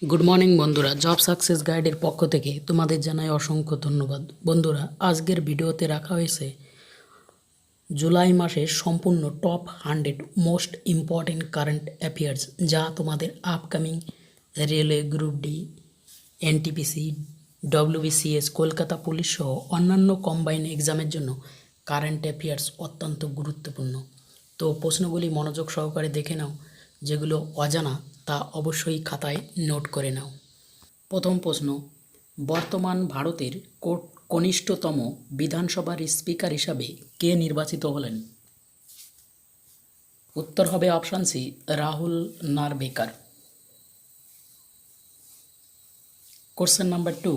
Good morning বন্ধুরা, job success গাইডের পক্ষ থেকে তোমাদের জানাই অসংখ্য ধন্যবাদ। বন্ধুরা, আজকের ভিডিওতে রাখা হয়েছে জুলাই মাসের সম্পূর্ণ top 100 most important current affairs, যা তোমাদের upcoming railway group D, NTPC, WBCS, Kolkata police সহ অন্যান্য কম্বাইন এক্সামের জন্য কারেন্ট অ্যাফেয়ার্স অত্যন্ত গুরুত্বপূর্ণ। তো প্রশ্নগুলি মনোযোগ সহকারে দেখে নাও, যেগুলো অজানা তা অবশ্যই খাতায় নোট করে নাও। প্রথম প্রশ্ন, বর্তমান ভারতের কনিষ্ঠতম বিধানসভার স্পিকার হিসাবে কে নির্বাচিত হলেন? উত্তর হবে option C, Rahul Narwekar. Question number 2,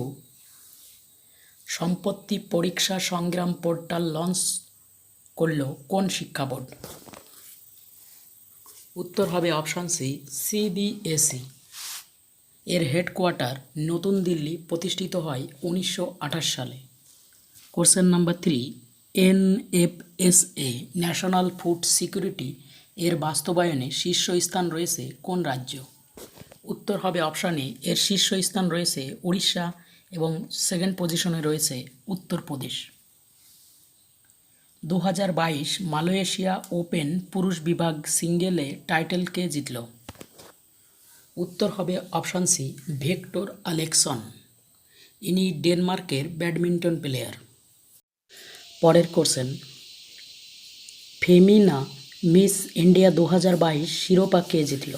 সম্পত্তি পরীক্ষা সংগ্রাম পোর্টাল লঞ্চ করল কোন শিক্ষা বোর্ড? উত্তর হবে অপশান সি, সিবিএসই। এর হেডকোয়ার্টার নতুন দিল্লি, প্রতিষ্ঠিত হয় 1928 সালে। Question number 3, NFSA national food security এর বাস্তবায়নে শীর্ষস্থান রয়েছে কোন রাজ্য? উত্তর হবে অপশান এ, এর শীর্ষস্থান রয়েছে উড়িষ্যা এবং সেকেন্ড পজিশনে রয়েছে উত্তরপ্রদেশ। 2022 মালয়েশিয়া ওপেন পুরুষ বিভাগ সিঙ্গেলে টাইটেল কে জিতল? উত্তর হবে অপশান সি, ভিক্টর আলেকসন। ইনি ডেনমার্কের ব্যাডমিন্টন প্লেয়ার। পরের কোশ্চেন, ফেমিনা মিস ইন্ডিয়া 2022 শিরোপা কে জিতল?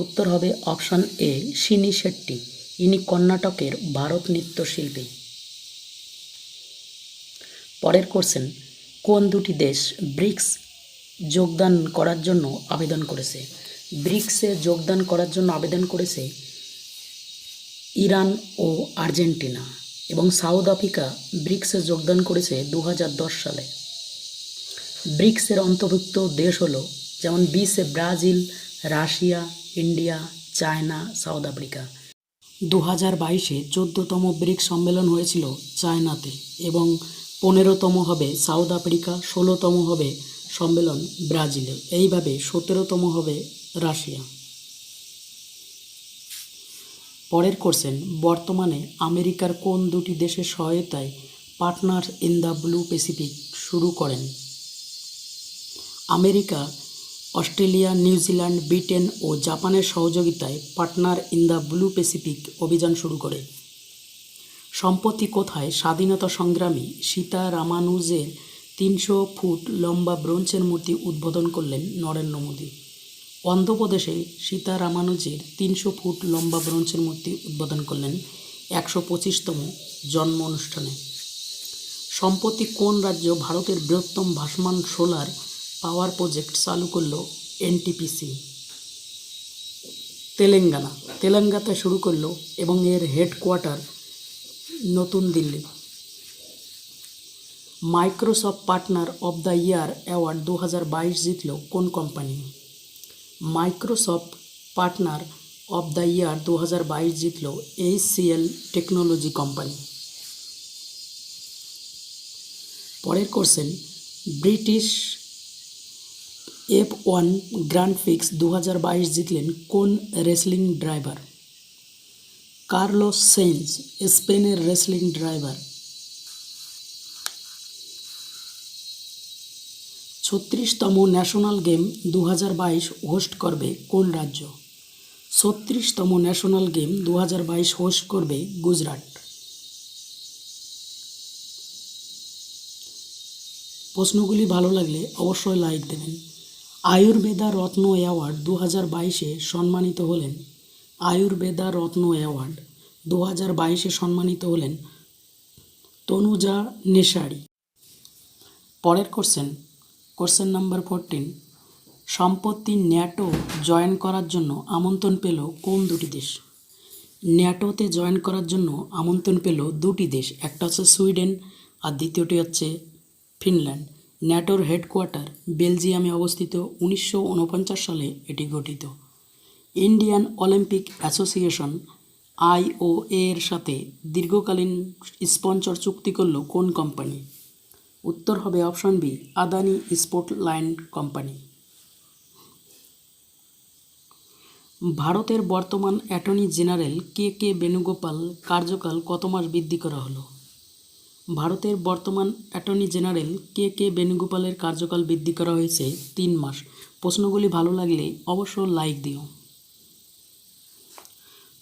উত্তর হবে অপশান এ, শিনি শেট্টি। ইনি কর্ণাটকের ভারত নৃত্যশিল্পী। পরের কোশ্চেন, কোন দুটি দেশ ব্রিক্স যোগদান করার জন্য আবেদন করেছে? ব্রিক্সে যোগদান করার জন্য আবেদন করেছে ইরান ও আর্জেন্টিনা, এবং সাউথ আফ্রিকা ব্রিক্সে যোগদান করেছে 2010 সালে। ব্রিক্সের অন্তর্ভুক্ত দেশ হলো যেমন বিসে Brazil, Russia, India, China, South Africa. 2022-এ 14তম ব্রিক্স সম্মেলন হয়েছিল চায়নাতে, এবং 15তম হবে সাউথ আফ্রিকা, 16তম হবে সম্মেলন ব্রাজিলে, এইভাবে 17তম হবে রাশিয়া। পরের কোশ্চেন, বর্তমানে আমেরিকার কোন দুটি দেশের সহায়তায় partner in the blue Pacific শুরু করেন? আমেরিকা, অস্ট্রেলিয়া, নিউজিল্যান্ড, ব্রিটেন ও জাপানের সহযোগিতায় partner in the blue Pacific অভিযান শুরু করে। সম্প্রতি কোথায় স্বাধীনতা সংগ্রামী সীতা রামানুজের 300 ফুট লম্বা ব্রোঞ্জের মূর্তি উদ্বোধন করলেন নরেন্দ্র মোদী? অন্ধ্রপ্রদেশে সীতা রামানুজের 300 ফুট লম্বা ব্রোঞ্জের মূর্তি উদ্বোধন করলেন 125তম জন্ম অনুষ্ঠানে। সম্প্রতি কোন রাজ্য ভারতের বৃহত্তম ভাসমান সোলার পাওয়ার প্রজেক্ট চালু করল এনটিপিসি? তেলেঙ্গানাতে শুরু করল, এবং এর হেডকোয়ার্টার নতুন Delhi. Microsoft partner of the year award 2022 জিতল কোন company? Microsoft partner of the year 2022 জিতল HCL টেকনোলজি কোম্পানি। পরের question, British F1 grand prix 2022 জিতলেন কোন রেসলিং ড্রাইভার? কার্লোস সেইন্স, স্পেনের রেসলিং ড্রাইভার। 36তম ন্যাশনাল গেম 2022 হোস্ট করবে কোন রাজ্য? 36তম ন্যাশনাল গেম 2022 হোস্ট করবে গুজরাট। প্রশ্নগুলি ভালো লাগলে অবশ্যই লাইক দেবেন। আয়ুর্বেদা রত্ন অ্যাওয়ার্ড 2022-এ সম্মানিত হলেন আয়ুর্বেদা রত্ন অ্যাওয়ার্ড 2022-এ সম্মানিত হলেন তনুজা নেসারি। পরের কোশ্চেন নাম্বার 14, সম্প্রতি ন্যাটো জয়েন করার জন্য আমন্ত্রণ পেল কোন দুটি দেশ? ন্যাটোতে জয়েন করার জন্য আমন্ত্রণ পেল দুটি দেশ, একটা হচ্ছে সুইডেন আর দ্বিতীয়টি হচ্ছে ফিনল্যান্ড। ন্যাটোর হেডকোয়ার্টার বেলজিয়ামে অবস্থিত, 1949 সালে এটি গঠিত। ইন্ডিয়ান অলিম্পিক অ্যাসোসিয়েশন IOA এর সাথে দীর্ঘকালীন স্পন্সর চুক্তি করল কোন কোম্পানি? উত্তর হবে option B, Adani sport line company. ভারতের বর্তমান attorney general K K Venugopal কার্যকাল কত মাস বৃদ্ধি করা হলো? ভারতের বর্তমান অ্যাটর্নি জেনারেল কে কে বেণুগোপালের কার্যকাল বৃদ্ধি করা হয়েছে 3 মাস। প্রশ্নগুলি ভালো লাগলে অবশ্যই লাইক দিও।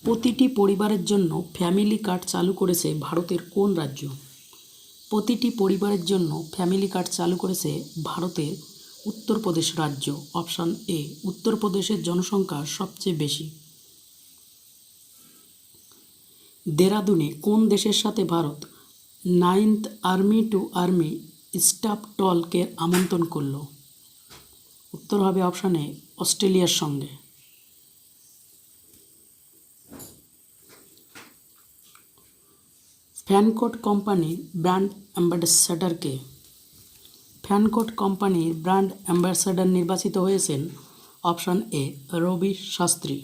প্রতিটি পরিবারের জন্য ফ্যামিলি কার্ড চালু করেছে ভারতের কোন রাজ্য? প্রতিটি পরিবারের জন্য ফ্যামিলি কার্ড চালু করেছে ভারতের উত্তরপ্রদেশ রাজ্য। Option A. উত্তরপ্রদেশের জনসংখ্যা সবচেয়ে বেশি। দেরাদুনে কোন দেশের সাথে Bharat 9th army to army staff টলকে আমন্ত্রণ করল? উত্তর হবে অপশান এ, অস্ট্রেলিয়ার সঙ্গে। ফ্যানকোট কোম্পানির ব্র্যান্ড অ্যাম্বাসেডর কে? ফ্যানকোট কোম্পানির ব্র্যান্ড অ্যাম্বাসেডর নির্বাচিত হয়েছেন option A, Ravi Shastri.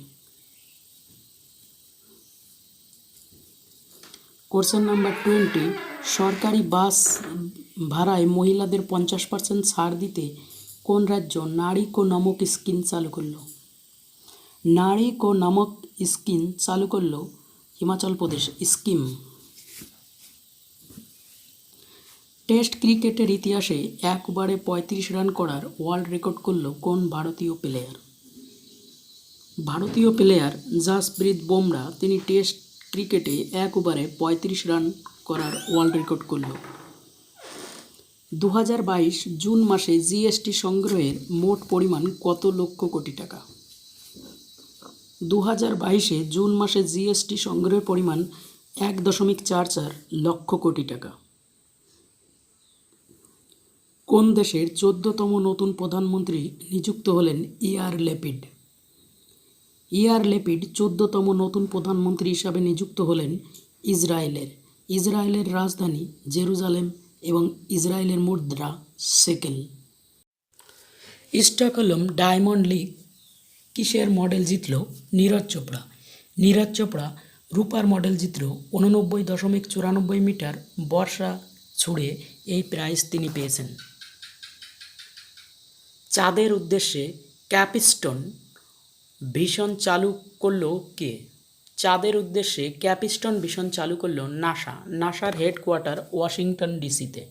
Question number 20, সরকারি বাস ভাড়ায় মহিলাদের 50% ছাড় দিতে কোন রাজ্য নারী কো নামক স্কিম চালু করলো? নারী কো নামক স্কিম চালু করলো হিমাচল প্রদেশ স্কিম। টেস্ট ক্রিকেটের ইতিহাসে 1 ওভারে 35 রান করার ওয়ার্ল্ড রেকর্ড করল কোন ভারতীয় প্লেয়ার? ভারতীয় প্লেয়ার জাসপ্রীত বুমরা, তিনি টেস্ট ক্রিকেটে 1 ওভারে 35 রান করার ওয়ার্ল্ড রেকর্ড করল। 2022 জুন মাসে জিএসটি সংগ্রহের মোট পরিমাণ কত লক্ষ কোটি টাকা? 2022 জুন মাসে জিএসটি সংগ্রহের পরিমাণ 1.44 লক্ষ কোটি টাকা। কোন দেশের 14তম নতুন প্রধানমন্ত্রী নিযুক্ত হলেন ইয়ার লেপিড? ইয়ার লেপিড 14তম নতুন প্রধানমন্ত্রী হিসাবে নিযুক্ত হলেন ইসরায়েলের। ইসরায়েলের রাজধানী জেরুজালেম এবং ইসরায়েলের মুদ্রা শেকেল। স্টকহোলম ডায়মন্ড লিগ কিসের মডেল জিতল নীরজ চোপড়া? নীরজ চোপড়া রূপার মডেল জিতল 89.94 মিটার বর্ষা ছুড়ে এই প্রাইজ তিনি পেয়েছেন। চাঁদের উদ্দেশ্যে ক্যাপিস্টন মিশন চালু করলো কে? চাঁদের উদ্দেশ্যে ক্যাপিস্টন মিশন চালু করলো নাসা। নাসার হেডকোয়ার্টার ওয়াশিংটন ডিসিতে।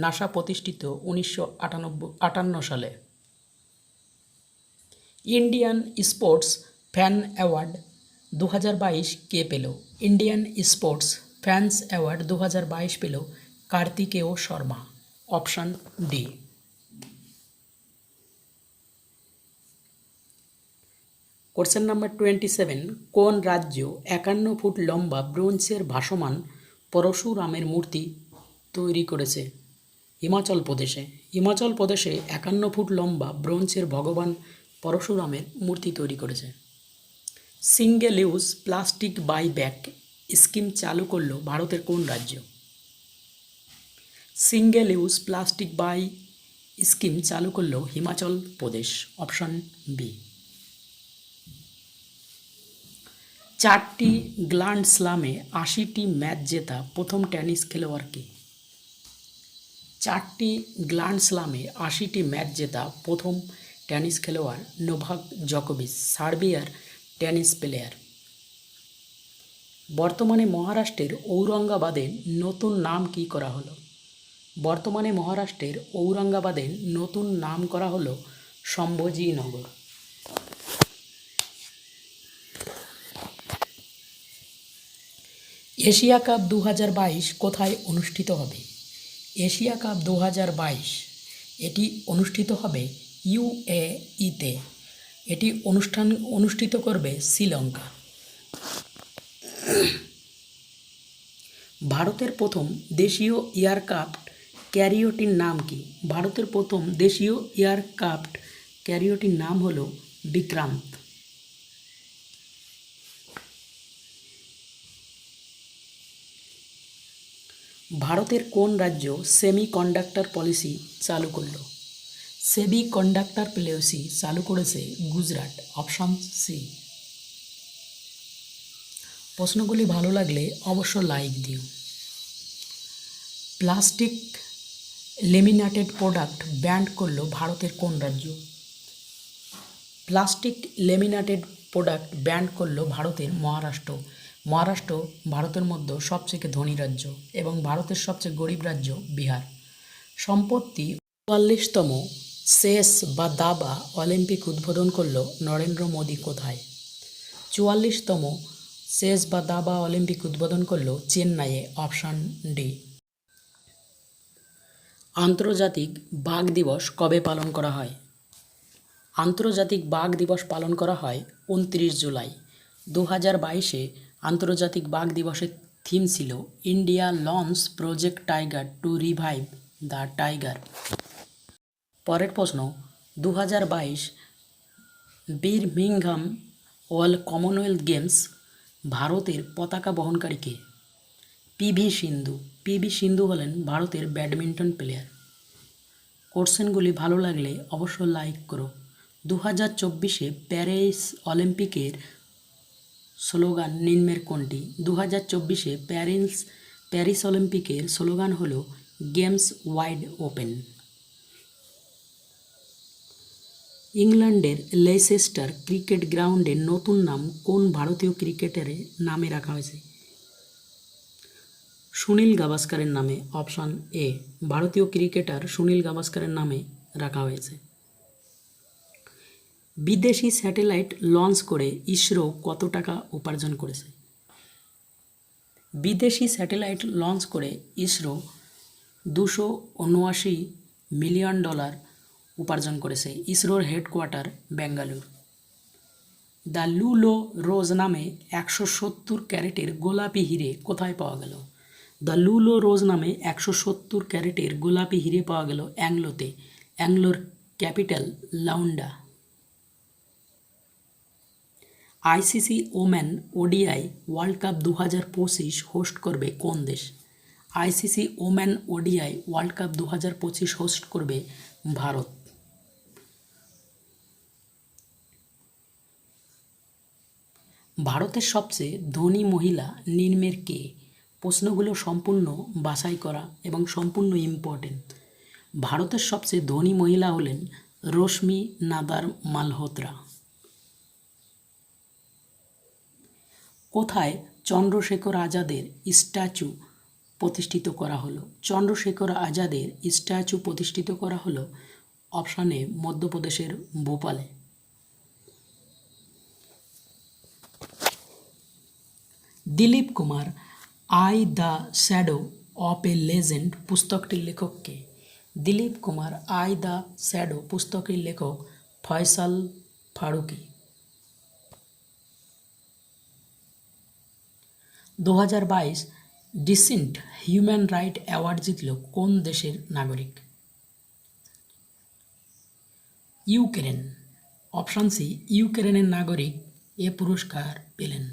নাসা প্রতিষ্ঠিত 1958 সালে। ইন্ডিয়ান স্পোর্টস ফ্যান অ্যাওয়ার্ড 2022 কে পেল? ইন্ডিয়ান স্পোর্টস ফ্যান্স অ্যাওয়ার্ড 2022 পেল Kartikeya Sharma. Option D. Question number 27, কোন রাজ্য 51 ফুট লম্বা ব্রোঞ্জের ভাসমান পরশুরামের মূর্তি তৈরি করেছে? হিমাচল প্রদেশে। হিমাচল প্রদেশে 51 ফুট লম্বা ব্রোঞ্জের ভগবান পরশুরামের মূর্তি তৈরি করেছে। Single use plastic buyback scheme চালু করল ভারতের কোন রাজ্য? Single use plastic buy scheme চালু করল হিমাচল প্রদেশ। Option B. 4টি গ্র্যান্ড স্লামে 80টি ম্যাচ জেতা প্রথম টেনিস খেলোয়াড় কে? 4টি গ্র্যান্ড স্লামে 80টি ম্যাচ জেতা প্রথম টেনিস খেলোয়াড় নোভাক জকোভিচ, সার্বিয়ার টেনিস প্লেয়ার। বর্তমানে মহারাষ্ট্রের ঔরঙ্গাবাদের নতুন নাম কি করা হলো? বর্তমানে মহারাষ্ট্রের ঔরঙ্গাবাদের নতুন নাম করা হলো সম্ভাজিনগর। এশিয়া কাপ 2022 কোথায় অনুষ্ঠিত হবে? এশিয়া কাপ 2022 এটি অনুষ্ঠিত হবে ইউএইতে। এটি অনুষ্ঠিত করবে শ্রীলঙ্কা। ভারতের প্রথম দেশীয় এয়ারক্রাফট ক্যারিয়রটির নাম কি? ভারতের প্রথম দেশীয় এয়ারক্রাফট ক্যারিয়রটির নাম হলো বিক্রান্ত। ভারতের কোন রাজ্য সেমিকন্ডাক্টর পলিসি চালু করলো? সেমিকন্ডাক্টর পলিসি চালু করেছে গুজরাট। Option C. প্রশ্নগুলি ভালো লাগলে অবশ্য লাইক দিও। প্লাস্টিক লেমিনেটেড প্রোডাক্ট ব্যান করলো ভারতের কোন রাজ্য? প্লাস্টিক লেমিনেটেড প্রোডাক্ট ব্যান করল ভারতের মহারাষ্ট্র। মহারাষ্ট্র ভারতের মধ্যে সবচেয়ে ধনী রাজ্য এবং ভারতের সবচেয়ে গরিব রাজ্য বিহার। সম্প্রতি ৪৪তম চেস বা দাবা অলিম্পিক উদ্বোধন করল নরেন্দ্র মোদী কোথায়? ৪৪তম চেস বা দাবা অলিম্পিক উদ্বোধন করল চেন্নাইয়ে। Option D. আন্তর্জাতিক বাঘ দিবস কবে পালন করা হয়? আন্তর্জাতিক বাঘ দিবস পালন করা হয় ২৯ জুলাই। ২০২২-এ আন্তর্জাতিক বাঘ দিবসের থিম ছিল India launch project tiger to revive the tiger. পরের প্রশ্ন, ২০২২ বার্মিংহাম ওয়ার্ল্ড কমনওয়েলথ গেমস ভারতের পতাকা বহনকারী কে? পিভি সিন্ধু। পিভি সিন্ধু হলেন ভারতের ব্যাডমিন্টন প্লেয়ার। কোশ্চেনগুলি ভালো লাগলে অবশ্যই লাইক করো। ২০২৪-এ প্যারিস অলিম্পিকের স্লোগান নিম্নের কোনটি? ২০২৪-এ প্যারিস অলিম্পিকের স্লোগান হল গেমস ওয়াইড ওপেন। ইংল্যান্ডের লেইসেস্টার ক্রিকেট গ্রাউন্ডের নতুন নাম কোন ভারতীয় ক্রিকেটারের নামে রাখা হয়েছে? সুনীল গাভাস্কারের নামে। Option A. ভারতীয় ক্রিকেটার সুনীল গাভাস্কারের নামে রাখা হয়েছে। বিদেশি স্যাটেলাইট লঞ্চ করে ইসরো কত টাকা উপার্জন করেছে? বিদেশি স্যাটেলাইট লঞ্চ করে ইসরো $২৭৯ মিলিয়ন উপার্জন করেছে। ইসরোর হেডকোয়ার্টার বেঙ্গালুরু। দ্য লুলো রোজ নামে ১৭০ ক্যারেটের গোলাপি হিরে কোথায় পাওয়া গেল? দ্য লুলো রোজ নামে ১৭০ ক্যারেটের গোলাপি হিরে পাওয়া গেল অ্যাংলোতে। অ্যাংলোর capital Luanda. ICC women ODI world cup ২০২৫ host করবে কোন দেশ? ICC women ODI world cup ২০২৫ host করবে ভারত। ভারতের সবচেয়ে ধনী মহিলা নিম্নের কে? প্রশ্নগুলো সম্পূর্ণ বাছাই করা এবং সম্পূর্ণ ইম্পর্টেন্ট। ভারতের সবচেয়ে ধনী মহিলা হলেন রশ্মি নাদার মালহোত্রা। কোথায় চন্দ্রশেখর আজাদের স্ট্যাচু প্রতিষ্ঠিত করা হলো? চন্দ্রশেখর আজাদের স্ট্যাচু প্রতিষ্ঠিত করা হলো অপশান এ মধ্যপ্রদেশের ভোপালে। Dilip Kumar in the shadow of a legend পুস্তকটির লেখক কে? Dilip Kumar in the shadow পুস্তকের লেখক Faisal Farooqui. ২০২২ decent human right award জিতল কোন দেশের নাগরিক? ইউক্রেন। Option C. ইউক্রেনের নাগরিক এ পুরস্কার পেলেন।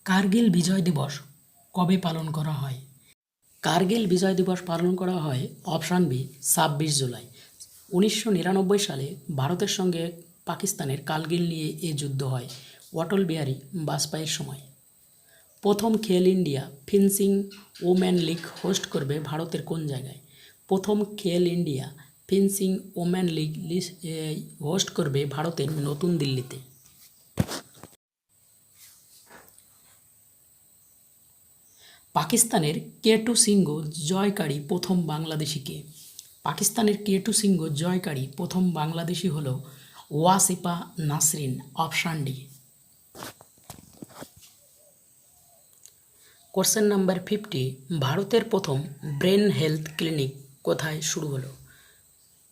কার্গিল বিজয় দিবস কবে পালন করা হয়? কার্গিল বিজয় দিবস পালন করা হয় অপশান বি ২৬ জুলাই। ১৯৯৯ সালে ভারতের সঙ্গে পাকিস্তানের কার্গিল নিয়ে এ যুদ্ধ হয় অটল বিহারী বাজপেয়ীর সময়। প্রথম খেল India fencing women league host করবে ভারতের কোন জায়গায়? প্রথম খেল India fencing women league host করবে ভারতের নতুন দিল্লিতে। পাকিস্তানের কে2 সিংহ জয়কারী প্রথম বাংলাদেশি কে? পাকিস্তানের কে2 সিংহ জয়কারী প্রথম বাংলাদেশি হল Wasifa Nasrin. Option D. Question number 50, ভারতের প্রথম ব্রেন হেলথ ক্লিনিক কোথায় শুরু হলো?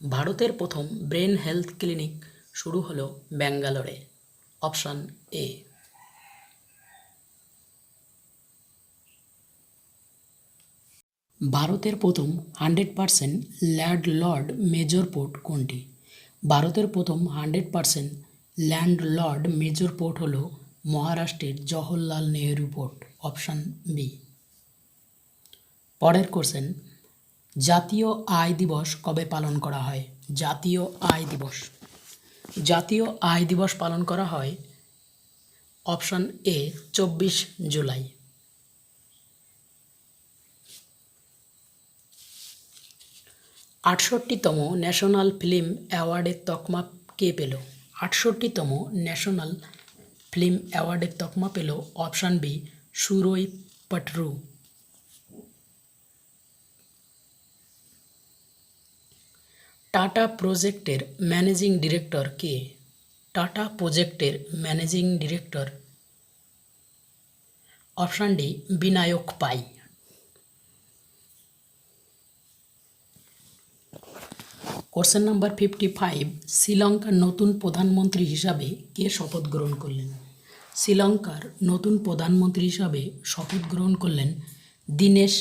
ভারতের প্রথম ব্রেন হেলথ ক্লিনিক শুরু হলো ব্যাঙ্গালোরে। Option A. ভারতের প্রথম 100% ল্যান্ডলর্ড মেজর পোর্ট কোনটি? ভারতের প্রথম 100% ল্যান্ডলর্ড মেজর পোর্ট হল মহারাষ্ট্রের Jawaharlal Nehru port. Option B. পরের কোশ্চেন, জাতীয় আয় দিবস কবে পালন করা হয়? জাতীয় আয় দিবস। জাতীয় আয় দিবস পালন করা হয় অপশান এ 24 জুলাই। আটষট্টিতম ন্যাশনাল ফিল্ম অ্যাওয়ার্ডের তকমা কে পেল? 68তম ন্যাশনাল ফিল্ম অ্যাওয়ার্ডের তকমা পেল অপশান বি সুরই পটরু। টাটা প্রজেক্টের ম্যানেজিং ডিরেক্টর কে? টাটা প্রজেক্টের managing director option D Vinayak Pai. Question number 55, শ্রীলঙ্কার নতুন প্রধানমন্ত্রী হিসাবে কে শপথ গ্রহণ করলেন? শ্রীলঙ্কার নতুন প্রধানমন্ত্রী হিসাবে শপথ গ্রহণ করলেন Dinesh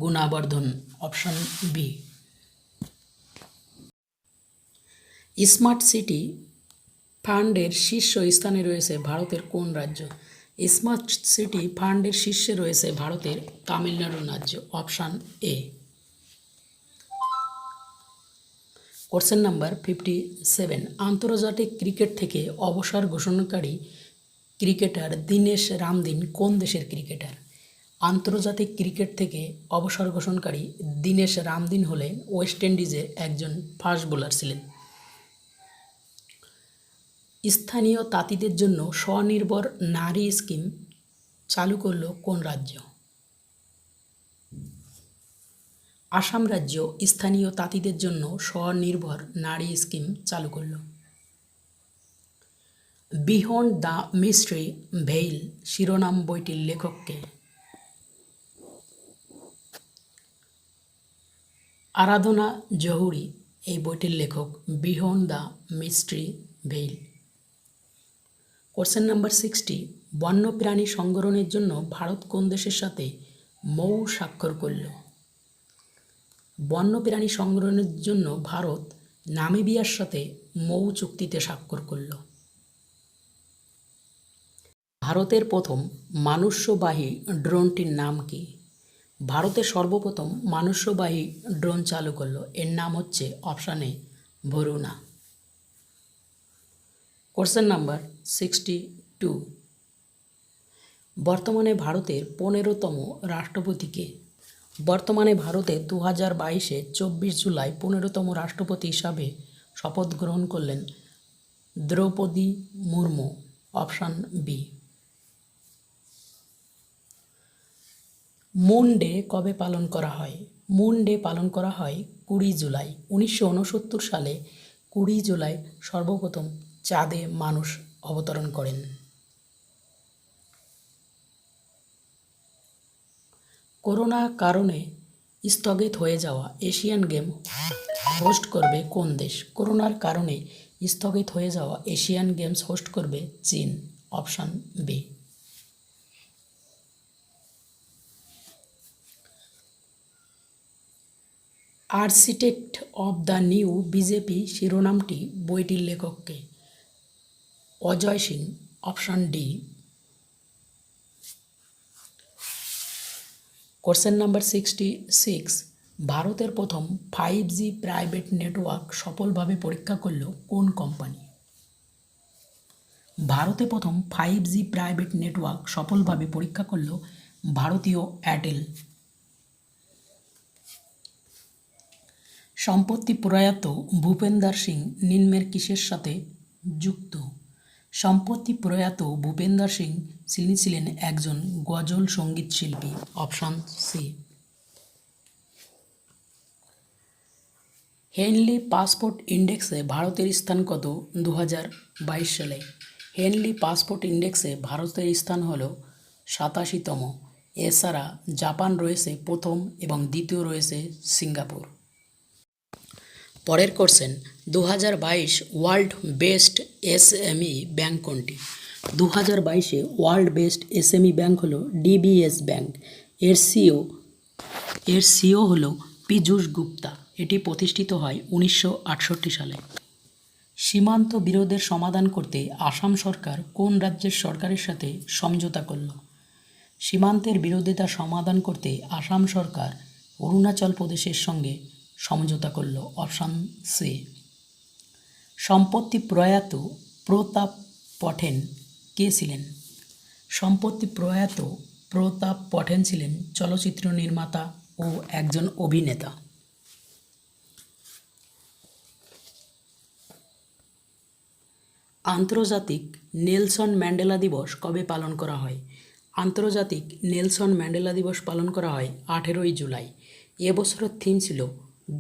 Gunawardena, option B. Smart city ফান্ডের শীর্ষ স্থানে রয়েছে ভারতের কোন রাজ্য? স্মার্ট সিটি ফান্ডের শীর্ষে রয়েছে ভারতের তামিলনাড়ু রাজ্য, অপশান এ। কোশ্চেন নাম্বার 57, আন্তর্জাতিক ক্রিকেট থেকে অবসর ঘোষণাকারী ক্রিকেটার দীনেশ রামদিন কোন দেশের ক্রিকেটার? আন্তর্জাতিক ক্রিকেট থেকে অবসর ঘোষণাকারী দীনেশ রামদিন হলেন ওয়েস্ট ইন্ডিজের একজন ফাস্ট বোলার ছিলেন। স্থানীয় তাঁতিদের জন্য স্বনির্ভর নারী স্কিম চালু করল কোন রাজ্য? আসাম রাজ্য স্থানীয় তাঁতিদের জন্য স্বনির্ভর নারী স্কিম চালু করল। বিহন্ড দ্য মিস্ট্রি ভেইল শিরোনাম বইটির লেখক কে? আরাধনা জহুরি এই বইটির লেখক behind the mystery veil. Question number 60, বন্যপ্রাণী সংরক্ষণের জন্য ভারত কোন দেশের সাথে মৌ স্বাক্ষর করল? বন্যপ্রাণী সংরক্ষণের জন্য ভারত নামিবিয়ার সাথে মৌ চুক্তিতে স্বাক্ষর করল। ভারতের প্রথম মানুষ্যবাহী ড্রোনটির নাম কি? ভারতের সর্বপ্রথম মানুষ্যবাহী ড্রোন চালু করলো, এর নাম হচ্ছে অপশান এ ভরুণা। কোশ্চেন নাম্বার 62, বর্তমানে ভারতের 15তম রাষ্ট্রপতি কে? বর্তমানে ভারতে 2022-এ 24 জুলাই 15তম রাষ্ট্রপতি হিসাবে শপথ গ্রহণ করলেন Droupadi Murmu, option B. Moon day কবে পালন করা হয়? মুন ডে পালন করা হয় 20 জুলাই। 1969 সালে 20 জুলাই সর্বপ্রথম চাঁদে মানুষ অবতরণ করেন। করোনা কারণে স্থগিত হয়ে যাওয়া এশিয়ান গেম হোস্ট করবে কোন দেশ? করোনার কারণে স্থগিত হয়ে যাওয়া এশিয়ান গেমস হোস্ট করবে চীন, option B. Architect of the new BJP শিরোনামটি বইটির লেখক কে? Ajay Singh, option D. Question number 66, ভারতের প্রথম 5G প্রাইভেট নেটওয়ার্ক সফলভাবে পরীক্ষা করল কোন কোম্পানি? ভারতে প্রথম 5G প্রাইভেট নেটওয়ার্ক সফলভাবে পরীক্ষা করল ভারতীয় এয়ারটেল। সম্প্রতি প্রয়াত ভূপেন্দ্র সিং নিম্নের কিসের সাথে যুক্ত? সম্প্রতি প্রয়াত ভূপেন্দ্র সিং তিনি ছিলেন একজন গজল সঙ্গীত শিল্পী, অপশান সি। হেনলি পাসপোর্ট ইন্ডেক্সে ভারতের স্থান কত 2022 সালে? হেনলি পাসপোর্ট ইন্ডেক্সে ভারতের স্থান হল 87তম। এছাড়া জাপান রয়েছে প্রথম এবং দ্বিতীয় রয়েছে সিঙ্গাপুর। পরের question, 2022 world best SME bank কোনটি? 2022-এ ওয়ার্ল্ড বেস্ট এসএমই ব্যাংক হলো ডিবিএস ব্যাংক। এর সিও হলো পীযূষ গুপ্তা। এটি প্রতিষ্ঠিত হয় 1968 সালে। সীমান্ত বিরোধের সমাধান করতে আসাম সরকার কোন রাজ্যের সরকারের সাথে সমঝোতা করল? সীমান্তের বিরোধিতা সমাধান করতে আসাম সরকার অরুণাচল প্রদেশের সঙ্গে সমঝোতা করল, অপশান সি। সম্প্রতি প্রয়াত প্রতাপ পঠেন কে ছিলেন? সম্প্রতি প্রয়াত প্রতাপ পঠেন ছিলেন চলচ্চিত্র নির্মাতা ও একজন অভিনেতা। আন্তর্জাতিক নেলসন ম্যান্ডেলা দিবস কবে পালন করা হয়? আন্তর্জাতিক নেলসন ম্যান্ডেলা দিবস পালন করা হয় 18ই জুলাই। এবছরের থিম ছিল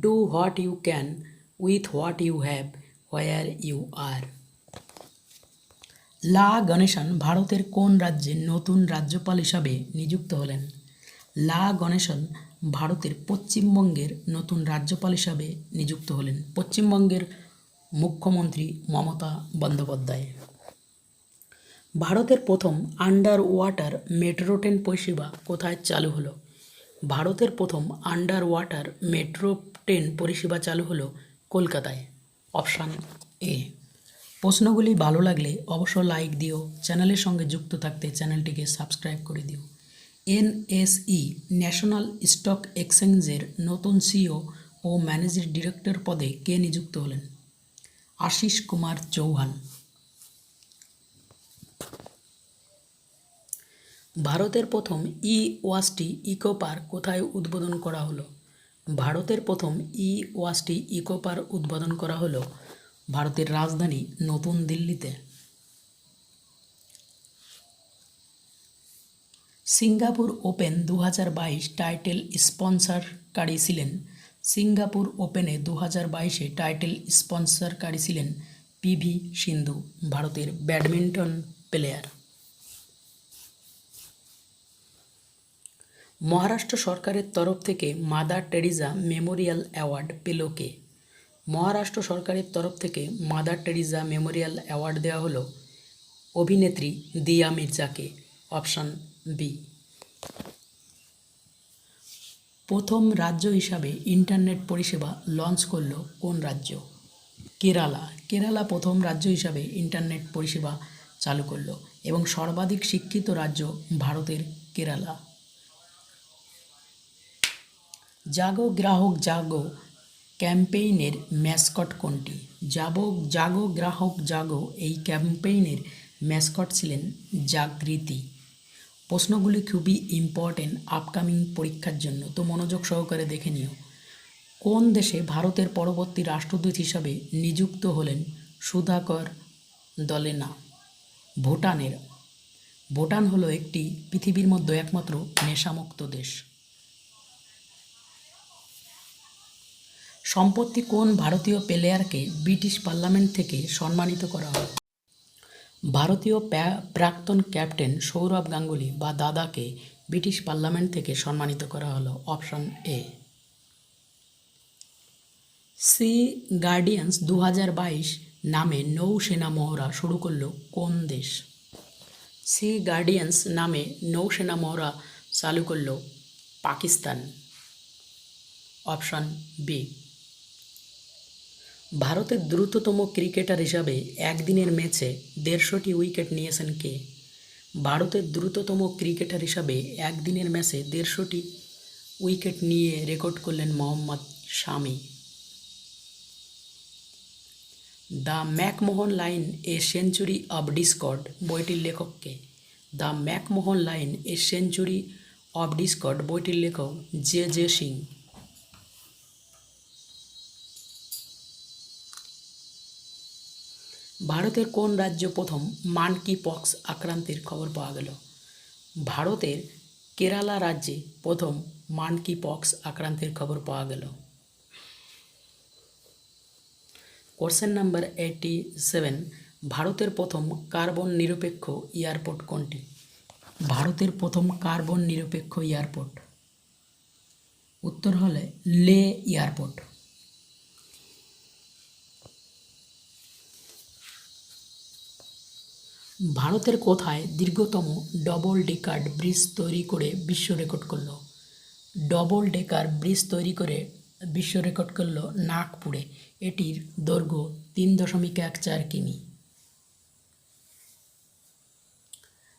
do what you can with what you have where you are. La Ganesan ভারতের কোন রাজ্যে নতুন রাজ্যপাল হিসাবে নিযুক্ত হলেন? লা গণেশন ভারতের পশ্চিমবঙ্গের নতুন রাজ্যপাল হিসাবে নিযুক্ত হলেন পশ্চিমবঙ্গের মুখ্যমন্ত্রী মমতা বন্দ্যোপাধ্যায়। ভারতের প্রথম আন্ডার ওয়াটার মেট্রো ট্রেন পরিষেবা কোথায় চালু হলো? ভারতের প্রথম আন্ডার ওয়াটার মেট্রো ট্রেন পরিষেবা চালু হলো কলকাতায়। Option A. প্রশ্নগুলি ভালো লাগলে অবশ্য লাইক দিও, চ্যানেলের সঙ্গে যুক্ত থাকতে চ্যানেলটিকে সাবস্ক্রাইব করে দিও। এনএসই ন্যাশনাল স্টক এক্সচেঞ্জের নতুন সিইও ও ম্যানেজিং ডিরেক্টর পদে কে নিযুক্ত হলেন? আশিস কুমার চৌহান। ভারতের প্রথম ওয়াসটি ইকো পার্ক কোথায় উদ্বোধন করা হলো? ভারতের প্রথম ওয়াসটি ইকো পার্ক উদ্বোধন করা হলো ভারতের রাজধানী নতুন দিল্লিতে। সিঙ্গাপুর ওপেন 2022 টাইটেল স্পন্সরকারী ছিলেন? সিঙ্গাপুর ওপেনে 2022 টাইটেল স্পন্সরকারী ছিলেন পিভি সিন্ধু, ভারতের ব্যাডমিন্টন প্লেয়ার। মহারাষ্ট্র সরকারের তরফ থেকে মাদার টেরিজা মেমোরিয়াল অ্যাওয়ার্ড পেল কে? মহারাষ্ট্র সরকারের তরফ থেকে মাদার টেরিজা মেমোরিয়াল অ্যাওয়ার্ড দেওয়া হলো অভিনেত্রী দিয়া মির্জাকে। Option B. প্রথম রাজ্য হিসাবে ইন্টারনেট পরিষেবা লঞ্চ করল কোন রাজ্য? কেরালা। কেরালা প্রথম রাজ্য হিসাবে ইন্টারনেট পরিষেবা চালু করল এবং সর্বাধিক শিক্ষিত রাজ্য ভারতের কেরালা। জাগো গ্রাহক জাগো ক্যাম্পেইনের ম্যাসকট কোনটি? জাগো গ্রাহক জাগো এই ক্যাম্পেইনের ম্যাসকট ছিলেন জাগৃতি। প্রশ্নগুলি খুবই ইম্পর্টেন্ট আপকামিং পরীক্ষার জন্য, তো মনোযোগ সহকারে দেখে নিও। কোন দেশে ভারতের পরবর্তী রাষ্ট্রদূত হিসাবে নিযুক্ত হলেন সুধাকর দলেনা? ভুটানের। ভুটান হলো একটি পৃথিবীর মধ্যে একমাত্র নেশামুক্ত দেশ। সম্প্রতি কোন ভারতীয় প্লেয়ারকে ব্রিটিশ পার্লামেন্ট থেকে সম্মানিত করা হয়? ভারতীয় প্রাক্তন ক্যাপ্টেন সৌরভ গাঙ্গুলি বা দাদাকে ব্রিটিশ পার্লামেন্ট থেকে সম্মানিত করা হলো। Option A. সি গার্ডিয়ান্স 2022 নামে নৌসেনা মহড়া শুরু করলো কোন দেশ? সি গার্ডিয়ান্স নামে নৌসেনা মহড়া চালু করলো পাকিস্তান। Option B. ভারতের দ্রুততম ক্রিকেটার হিসাবে একদিনের ম্যাচে 150টি উইকেট নিয়েছেন কে? ভারতের দ্রুততম ক্রিকেটার হিসাবে একদিনের ম্যাচে 150টি উইকেট নিয়ে রেকর্ড করলেন Mohammed Shami. The McMahon line a century of discord বইটির লেখক কে? The McMahon line a century of discord বইটির লেখক জে সিং। ভারতের কোন রাজ্য প্রথম মানকি পক্স আক্রান্তের খবর পাওয়া গেল? ভারতের কেরালা রাজ্যে প্রথম মানকি পক্স আক্রান্তের খবর পাওয়া গেল। কোশ্চেন নাম্বার 87, ভারতের প্রথম কার্বন নিরপেক্ষ এয়ারপোর্ট কোনটি? ভারতের প্রথম কার্বন নিরপেক্ষ এয়ারপোর্ট উত্তর হলে লে এয়ারপোর্ট। ভারতের কোথায় দীর্ঘতম ডবল ডেকার ব্রিজ তৈরি করে বিশ্ব রেকর্ড করলো? ডবল ডেকার ব্রিজ তৈরি করে বিশ্ব রেকর্ড করলো নাগপুরে। এটির দৈর্ঘ্য 3.14 কিমি।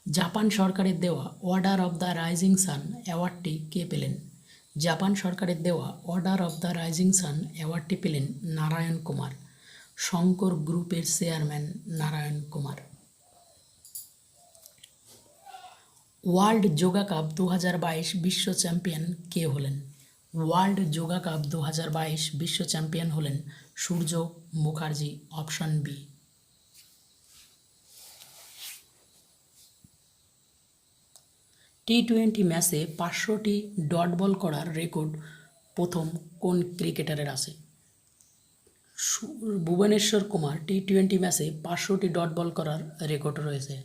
জাপান সরকারের দেওয়া order of the rising sun অ্যাওয়ার্ডটি কে পেলেন? জাপান সরকারের দেওয়া order of the rising sun অ্যাওয়ার্ডটি পেলেন নারায়ণ কুমার, শঙ্কর গ্রুপের chairman Narayan Kumar. World yoga cup 2022 বিশ্ব চ্যাম্পিয়ন কে হলেন? ওয়ার্ল্ড যোগা কাপ 2022 বিশ্ব চ্যাম্পিয়ন হলেন সূর্য মুখার্জি। Option B. টি-20 ম্যাচে 500টি ডট বল করার রেকর্ড প্রথম কোন ক্রিকেটারের আছে? ভুবনেশ্বর কুমার টি-20 ম্যাচে 500টি ডট বল করার রেকর্ড রয়েছে।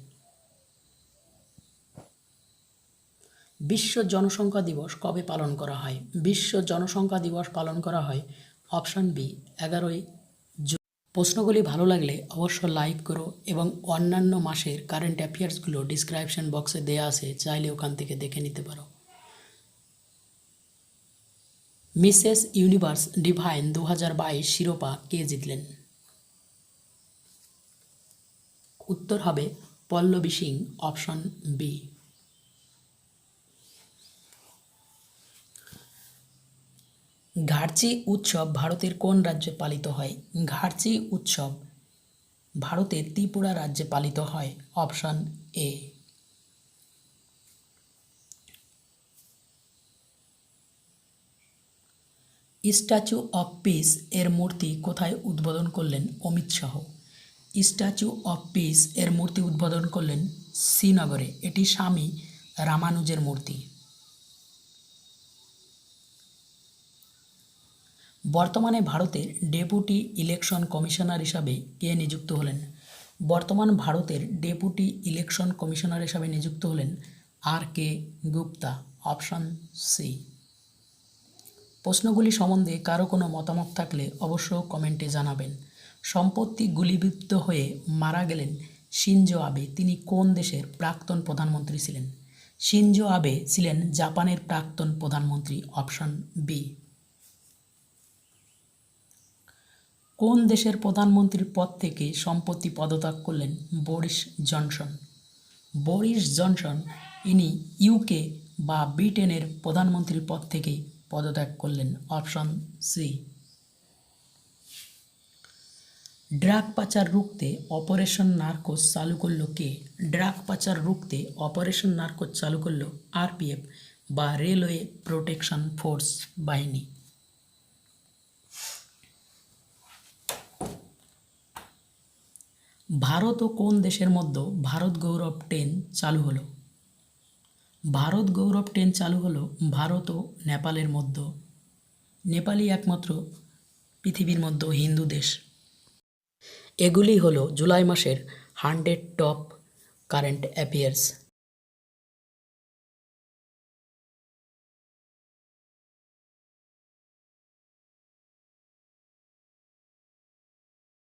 বিশ্ব জনসংখ্যা দিবস কবে পালন করা হয়? বিশ্ব জনসংখ্যা দিবস পালন করা হয় অপশান বি 11ই জুন। প্রশ্নগুলি ভালো লাগলে অবশ্যই লাইক করো এবং অন্যান্য মাসের কারেন্ট অ্যাফেয়ার্সগুলো ডিসক্রিপশন বক্সে দেওয়া আছে, চাইলে ওখান থেকে দেখে নিতে পারো। মিসেস ইউনিভার্স ডিভাইন 2022 শিরোপা কে জিতলেন? উত্তর হবে পল্লবী সিং, অপশন বি। ঘাটচি উৎসব ভারতের কোন রাজ্যে পালিত হয়? ঘাটচি উৎসব ভারতের ত্রিপুরা রাজ্যে পালিত হয়, option A. Statue of piece এর মূর্তি কোথায় উদ্বোধন করলেন Amit Shah? Statue of piece এর মূর্তি উদ্বোধন করলেন শ্রীনগরে। এটি স্বামী রামানুজের মূর্তি। বর্তমানে ভারতের ডেপুটি ইলেকশন কমিশনার হিসাবে কে নিযুক্ত হলেন? বর্তমান ভারতের ডেপুটি ইলেকশন কমিশনার হিসাবে নিযুক্ত হলেন আর.কে. Gupta, option C. প্রশ্নগুলি সম্বন্ধে কারো কোনো মতামত থাকলে অবশ্য কমেন্টে জানাবেন। সম্প্রতি গুলিবিদ্ধ হয়ে মারা গেলেন শিনজো আবে। তিনি কোন দেশের প্রাক্তন প্রধানমন্ত্রী ছিলেন? শিনজো আবে ছিলেন জাপানের প্রাক্তন প্রধানমন্ত্রী, অপশন বি। কোন দেশের প্রধানমন্ত্রীর পদ থেকে সম্প্রতি পদত্যাগ করলেন বরিস জনসন? বরিস জনসন ইনি ইউকে বা ব্রিটেনের প্রধানমন্ত্রীর পদ থেকে পদত্যাগ করলেন, অপশন সি। ড্রাগ পাচার রুখতে অপারেশন নার্কোস চালু করল কে? ড্রাগ পাচার রুখতে অপারেশন নার্কোস চালু করল আরপিএফ বা রেলওয়ে প্রোটেকশন ফোর্স বাহিনী। ভারত ও কোন দেশের মধ্যে ভারত গৌরব ট্রেন চালু হলো? ভারত গৌরব ট্রেন চালু হলো ভারত ও নেপালের মধ্যে। নেপালই একমাত্র পৃথিবীর মধ্যে হিন্দু দেশ। এগুলি হলো জুলাই মাসের 100 টপ কারেন্ট অ্যাফেয়ার্স।